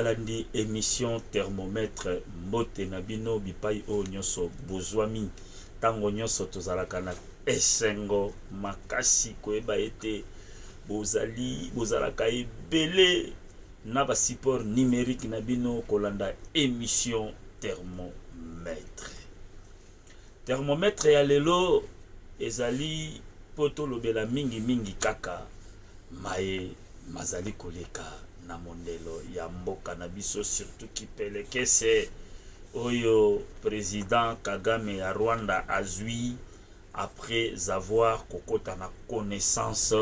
balandi émission thermomètre mbote na bino bipai o nyoso bozwami tango nyoso tozalaka na esengo makasi koyeba ete bozalaka ebele na ba support numérique na bino kolanda émission thermomètre ya lelo ezali poto lobela mingi kaka maye mazali koleka na mondelo ya mboka na biso, surtout kipelekese oyo président Kagame ya Rwanda azwi après avoir kokota na connaissance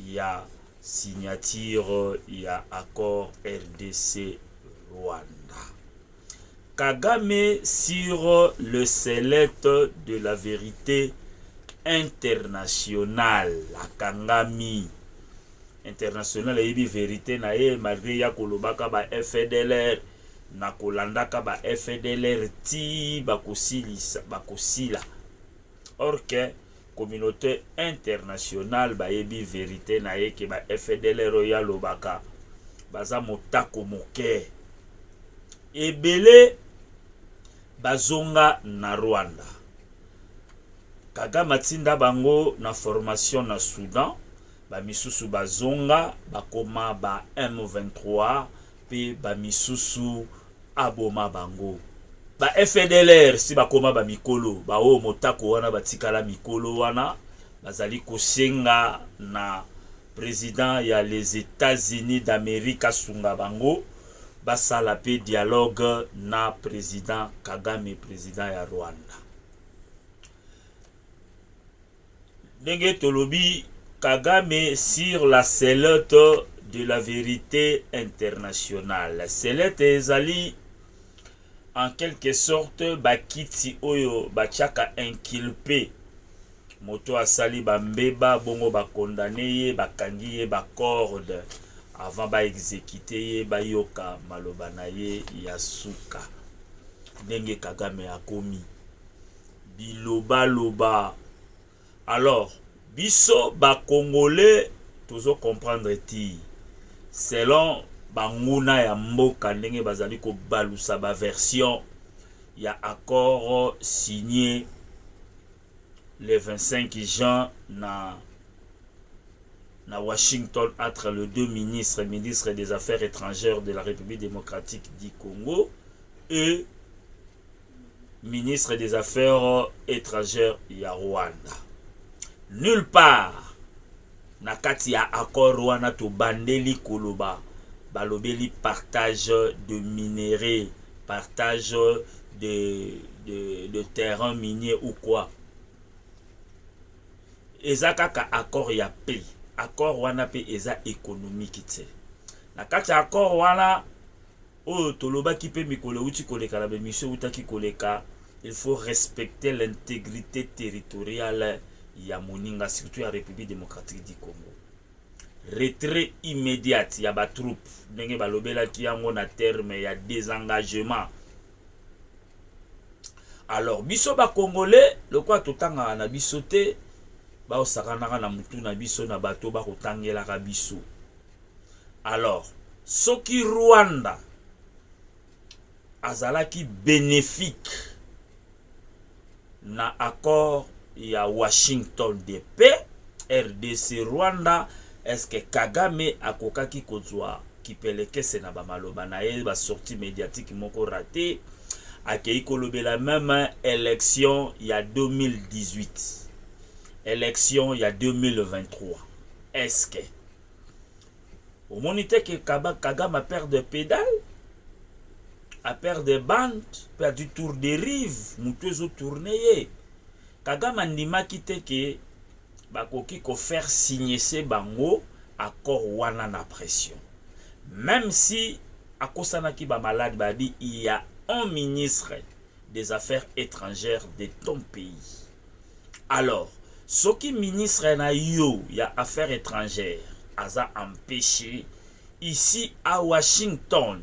ya signature ya accord RDC Rwanda. Kagame sur le sellette de la vérité internationale, la Kangami international ebi vérité na ye malgré ya kolobaka ba FDLR na kolandaka ba FDLR ti bakosila or que communauté internationale ba ebi vérité na ye ke ba FDLR ya lobaka baza motako moke ebele bazonga na Rwanda. Kagame tinda bango na formation na Soudan, ba misusu bazonga bakoma ba M23 pe ba misusu aboma bango ba FDLR si bakoma ba mikolo ba o motako wana batikala mikolo wana bazali kosenga na président ya les États-Unis d'Amérique sunga bango basala pe dialogue na président Kagame, président ya Rwanda. Ndenge tolobi Kagame sur la sellette de la vérité internationale. Sellette ezali en quelque sorte bakiti oyo bachaka inculpé moto asali bambeba bongo bakondane ye bakangi ye bakorde avant ba exécuter ye bayoka maloba na ye ya suka. Ndenge Kagame akomi biloba. Alors biso ba Congolais tozo comprendre ti selon banguna ya mboka ndenge bazali ko balusa ba version ya accord signé le 25 juin na Washington entre les deux ministres des Affaires étrangères de la République démocratique du Congo et ministre des Affaires étrangères ya Rwanda. Nulle part na kati ya accord wana to bandeli koloba balobeli partage de minerais, partage de terrain minier ou quoi. Eza kaka accord ya paix. Accord wana pe eza économique te. Na kati ya accord wana o toloba ki pe mikolo uti koleka la mission utaki koleka, il faut respecter l'intégrité territoriale ya moninga surtout ya République démocratique du Congo. Retrait immédiat ya ba troupe ndenge balobela ki yango na terme ya désengagement. Alors biso ba Congolais le quoi totanga na biso te ba osakanaka na mutu na biso na bato ba kotangela ka biso. Alors soki Rwanda azalaki bénéfique na accord ya Washington de paix RDC Rwanda, est-ce que Kagame akokaki kozwa kipelekese na ba maloba na ye ba sortie médiatique moko raté akei kolobela même élection ya 2018 élection ya 2023. Est-ce que au monité que Kagame a perdu de pédale, a perdu de bande, perdu tour de rive, mutuezo tourner. Kagame ndima kite ke bakoki ko faire signer ce bango accord wana na pression. Même si à kosanaki ba malade babi il y a un ministre des Affaires étrangères de ton pays. Alors, ce qui ministre na yo ya Affaires étrangères aza empêché ici à Washington,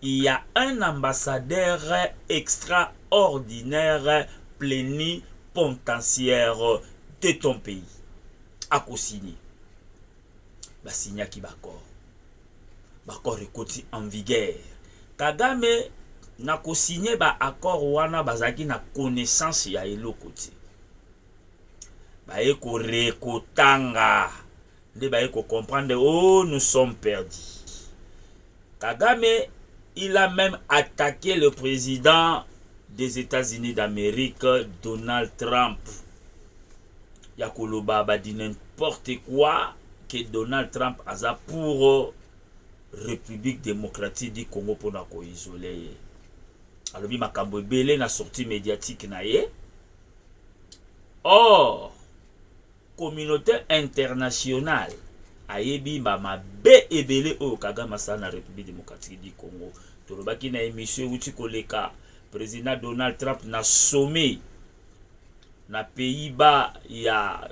il y a un ambassadeur extraordinaire plénipotentiaire de ton pays. A co-signer. Ba signa ki bakor. bakor ekoti en vigueur. Kagame na ko signé ba accord wana bazaki na connaissance ya eloko te. Baye ko rekotanga nde baye ko comprendre oh nous sommes perdus. Kagame il a même attaqué le président des États-Unis d'Amérique, Donald Trump. Yakoloba ba dit n'importe quoi que Donald Trump a pour République démocratique du Congo pour na ko isoler. Alors bi makambo belé na sortie médiatique na ye. Or communauté internationale ayebi mama be ebele o Kagame sa na République démocratique du Congo. Tolobaki na émission uti koleka président Donald Trump na sommet na Pays-Bas ya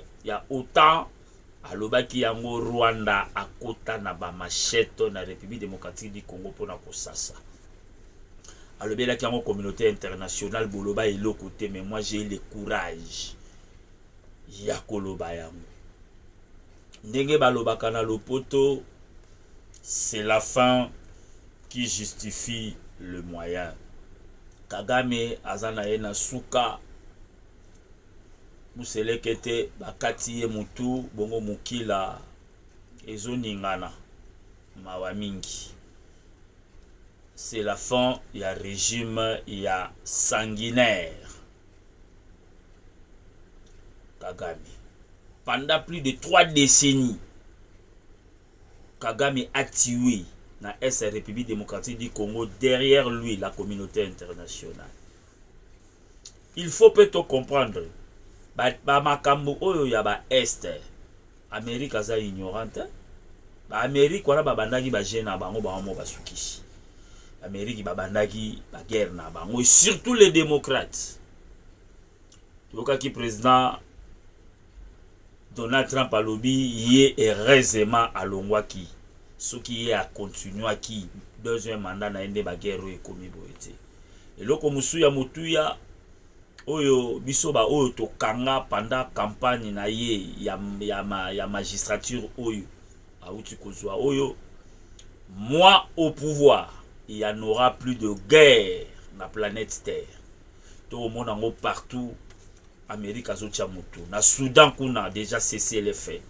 OTAN alobaki yango Rwanda akota na ba machette na République démocratique du Congo pona kosasa. Alobelaki yango communauté internationale boloba eloko te, mais moi j'ai le courage ya koloba yango. Ndenge balobaka na lopoto, c'est la fin qui justifie le moyen. Kagame azana ye na suka muselekete bakati ye mutu bongo mukila ezoningana mawa mingi. C'est la fin ya régime ya sanguinaire Kagame. Pendant plus de 3 décennies, Kagame a tué dans la République démocratique du Congo, derrière lui la communauté internationale. Il faut peut-être comprendre, ba makambo oyo ya ba Est, Amérique aza ignorante, ba Amérique wana ba bandaki ba jena bango ba mo basukishi. Amérique ba bandaki ba guerre na bango, et surtout les démocrates. Toka ki président Donald Trump alobi yé heureusement alongwaki. Ce qui est à continuer qui deuxième mandat na ende ba guerre e komi boete. Et loko musuya mutuya oyo biso ba oyo to kanga pendant campagne na ye ya magistrature oyo auti kozwa oyo moi au pouvoir il y en aura plus de guerre na planète Terre. Tout le monde en partout Amérique azotia mutu. Na Soudan kuna déjà cessé les faits.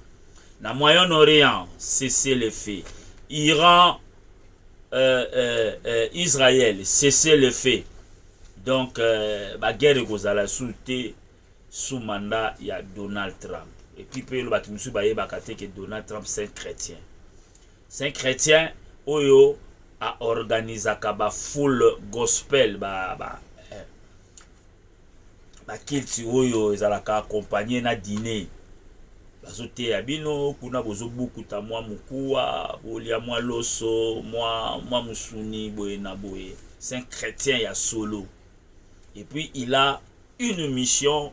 Na Moyen-Orient cessé les faits. Iran, Israël cessé les faits. Donc la guerre kozala sous mandat il y a Donald Trump. Et puis le batimusu baye bakate que Donald Trump c'est un chrétien. C'est un chrétien oyo a organisé ba full gospel ba kilti oyo ezalaka accompagné na dîner. Bazote ya bino kuna bozobuku ta mwa mukuwa bolia mwa loso mwa musuni boye na boye. C'est un chrétien ya solo. Et puis il a une mission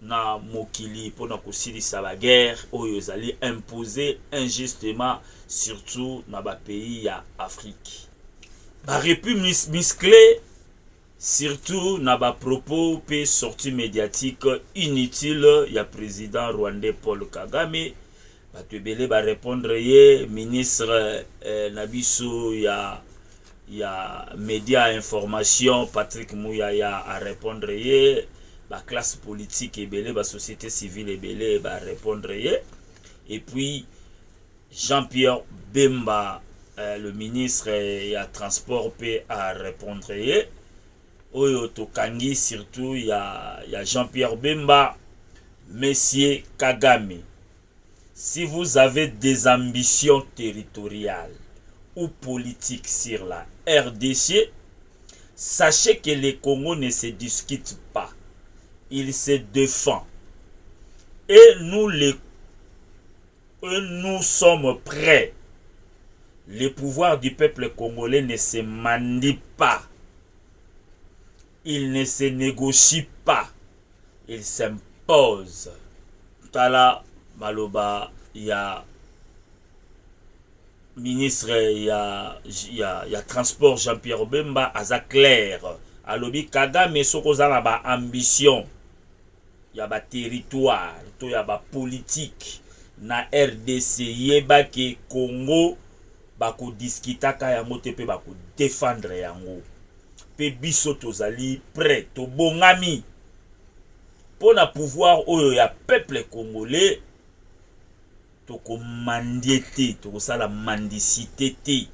na mokili pour na kosilisa la guerre oyo ezali imposé injustement surtout na ba pays ya Afrique. Ba république musclé surtout na ba propos pe sortie médiatique inutile ya président rwandais Paul Kagame ba tebele ba répondre ye ministre nabiso ya média information Patrick Mouyaya a répondre ye ba classe politique ebele ba société civile ebele ba répondre ye et puis Jean-Pierre Bemba le ministre ya transport pe a répondre ye oyo tokangi surtout ya Jean-Pierre Bemba. Monsieur Kagame, si vous avez des ambitions territoriales ou politiques sur la RDC, sachez que le Congo ne se discute pas, il se défend. Et nous sommes prêts. Le pouvoir du peuple congolais ne se manie pas. Il ne se négocie pas. Il s'impose. Tala Maloba, il y a ministre, il y a transport Jean-Pierre Bemba, aza clair. Alobi Kagame sokozala ba ambition. Il y a ba territoire, il y a ba politique. Na RDC, yeba ke Congo bako discutaka yango te pe bako défendre yango pe biso tozali prêt to bongami pour na pouvoir oyo ya peuple congolais toko mandiete toko sala mendicité te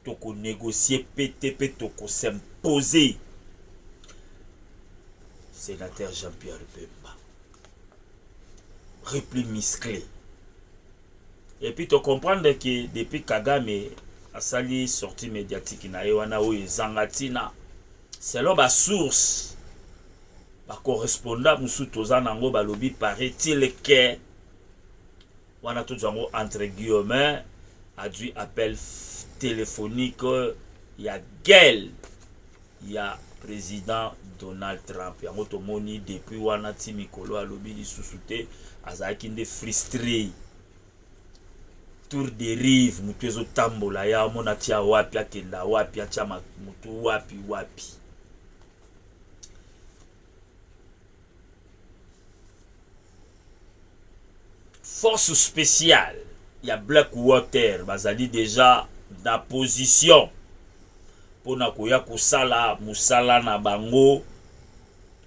toko négocier pe toko s'imposer. Sénateur Jean-Pierre Bemba repli musclé. Et puis tu comprends que depuis Kagame a sali sortie médiatique na wana oyo zangatina selon ba source ba correspondant musu tozana ngo balobi paraît-il que wana to jango entre guillemets a dû appel téléphonique ya gueule ya président Donald Trump yango to moni depuis wana ti mikolo alobi lisusu te azaki nde frustré tour de rive mutu ezotambola ya mona tia wapi akenda wapi atia mutu wapi wapi. Force spéciale ya Blackwater bazali déjà na position pona koya kosala musala na bango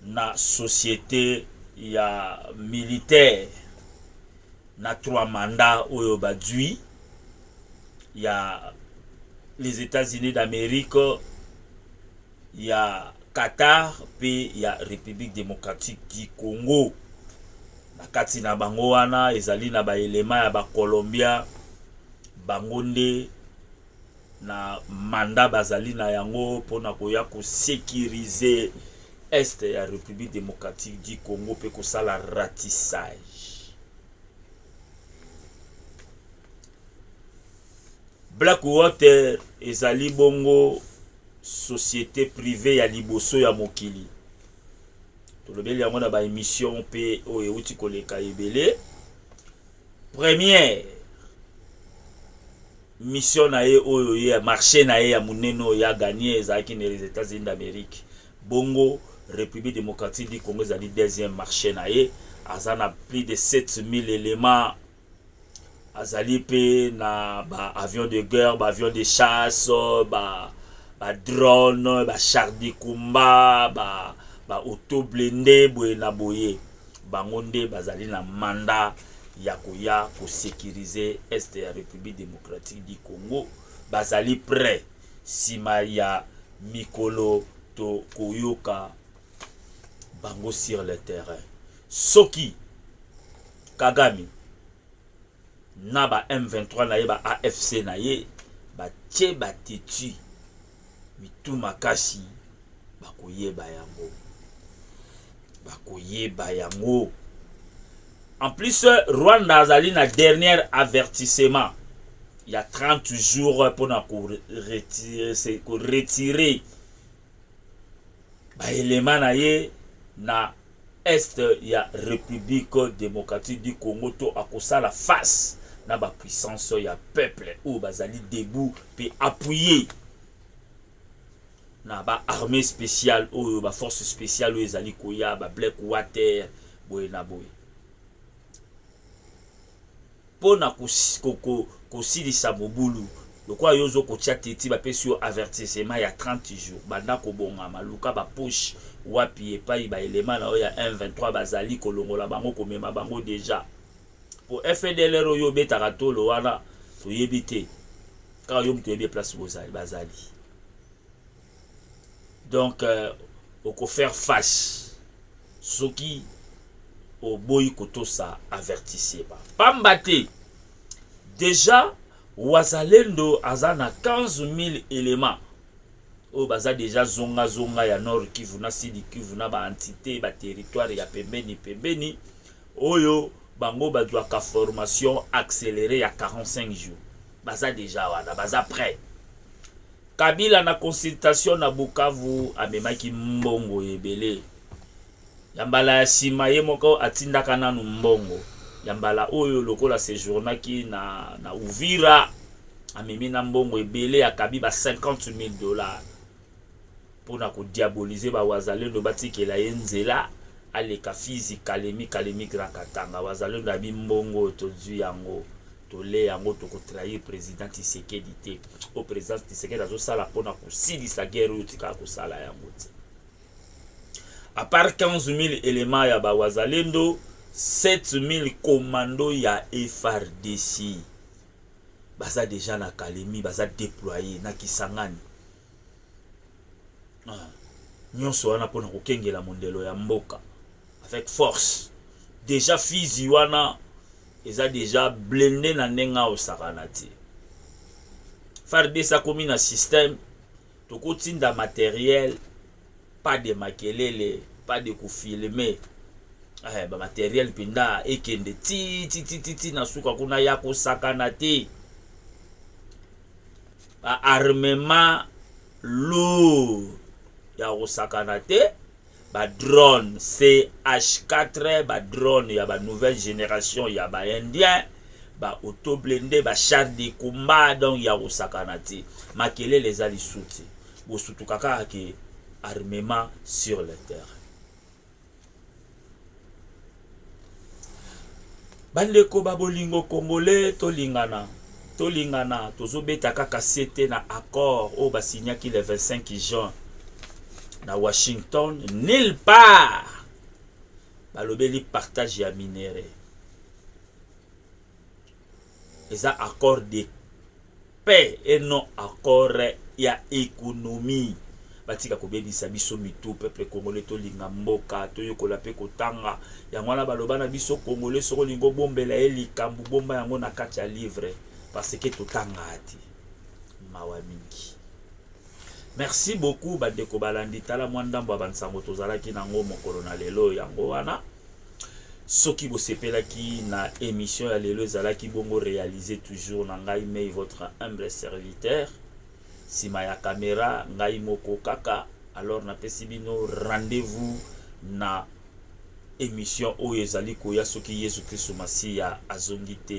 na société ya militaire na 3 mandats oyo badui ya les États-Unis d'Amérique ya Qatar pe ya République démocratique du Congo. Na kati na bango wana ezali na ba élément ya ba Colombia bango nde na mandat bazali na yango pona koya ko sécuriser est ya République démocratique du Congo pe ko sala ratissage. Blackwater ezali bongo société privée ya liboso ya mokili. Tolobeli yango na ba émission pe oyo euti koleka ebele. Première mission na ye oyo ya marché na ye ya muneno ya gagné ezaki les États-Unis d'Amérique. Bongo République démocratique du Congo ezali deuxième marché na ye. Azana plus de 7000 éléments. Azali pe na ba avion de guerre, ba avion de chasse, ba drone, ba char de combat, ba auto blindé boye na boye. Bango nde bazali na mandat ya koya ko sécuriser est ya République démocratique du Congo. Bazali prêt sima ya mikolo to koyoka bango sur le terrain. Soki Kagame na ba M23 na ye ba AFC na ye ba tie ba tetu mitu makashi bakoyeba yango. En plus Rwanda azali na dernier avertissement il y a 30 jours pour na retirer ba élément na ye na est ya République démocratique du Congo to akosala face na ba puissance ya peuple ou bazali debout pe appuyer na ba armée spéciale ou ba force spéciale ou ezali koya ba Blackwater boye na boye pona kosilisa mobulu lokwa yozo kotia teti ba pesi yo avertissement ya 30 jours banda kobonga maluka ba poche wapi epai ba élément na ya M23 bazali kolongola bango komema bango déjà pour FDLR yo betaka tolo wana to yebite ka yo mto yebi place bazali. Donc oko faire face soki au boy koto sa avertissé pambate déjà wazalendo azana 15000 éléments o baza déjà zonga ya Nord Kivu na Sud Kivu na ba entité ba territoire ya pembeni oyo bango bazwa ka formation accélérée ya 45 jours baza déjà wana baza prêt. Kabila na consultation na Bukavu amemaki mbongo ebele yambala ya sima ye moko atindaka nanu mbongo yambala oyo lokola séjournaki na Uvira amemi na mbongo ebele akabi ba $50,000 pour na ko diaboliser ba wazalendo batikela ye nzela aleka Fizi Kalemi Grand Katanga wazalendo abi mbongo tozwi yango tole yango toko trahir président Tshisekedi te au président Tshisekedi azosala mpona kosilisa guerre oyo tika kosala yango te. À part 15 000 éléments ya bawazalendo, 7 000 commandos ya FARDC baza déjà na Kalemi, baza déployé na Kisangani. Nyonso wana mpona kokengela mondelo ya mboka avec force. Déjà fizi wana eza déjà blindé na ndenga osakana te. FARDC akomi na système tokotinda matériel, pas de makelele, pas de kufilmer. Ba matériel pinda ekende ti na suka kuna ya kosakana te. Ba armement lourd ya kosakana te. Ba drone CH4, ba drone ya ba nouvelle génération ya ba indien, ba auto blindé, ba char de combat donc ya kosakana te. Makele les ali souti. Bo sutu kaka ke armement sur le terrain. Bandeko babolingo congolais tolingana tozobeta kaka sete na accord o basignaki le 25 juin na Washington. Nulle part balobeli partage ya minere. Eza accord de paix et non accord ya économie. Batika kobebisa biso mitu peuple congolais tolinga mboka toyokola pe kotanga ya mwana baloba na biso congolais soko lingo bombela likambu bomba yango na kati ya livre parce que totanga ati mawa mingi. Merci beaucoup bandeko balandi tala mwandambo abansango tozalaki nango mokolo na lelo yango wana. Soki bosepelaki na émission ya lelo ezalaki bongo réalisé toujours na ngai mais votre humble serviteur. Sima ya caméra ngai moko kaka. Alors na pesi bino rendez-vous na émission oyo ezali koya soki Yesu Kristo Masiya azongi te.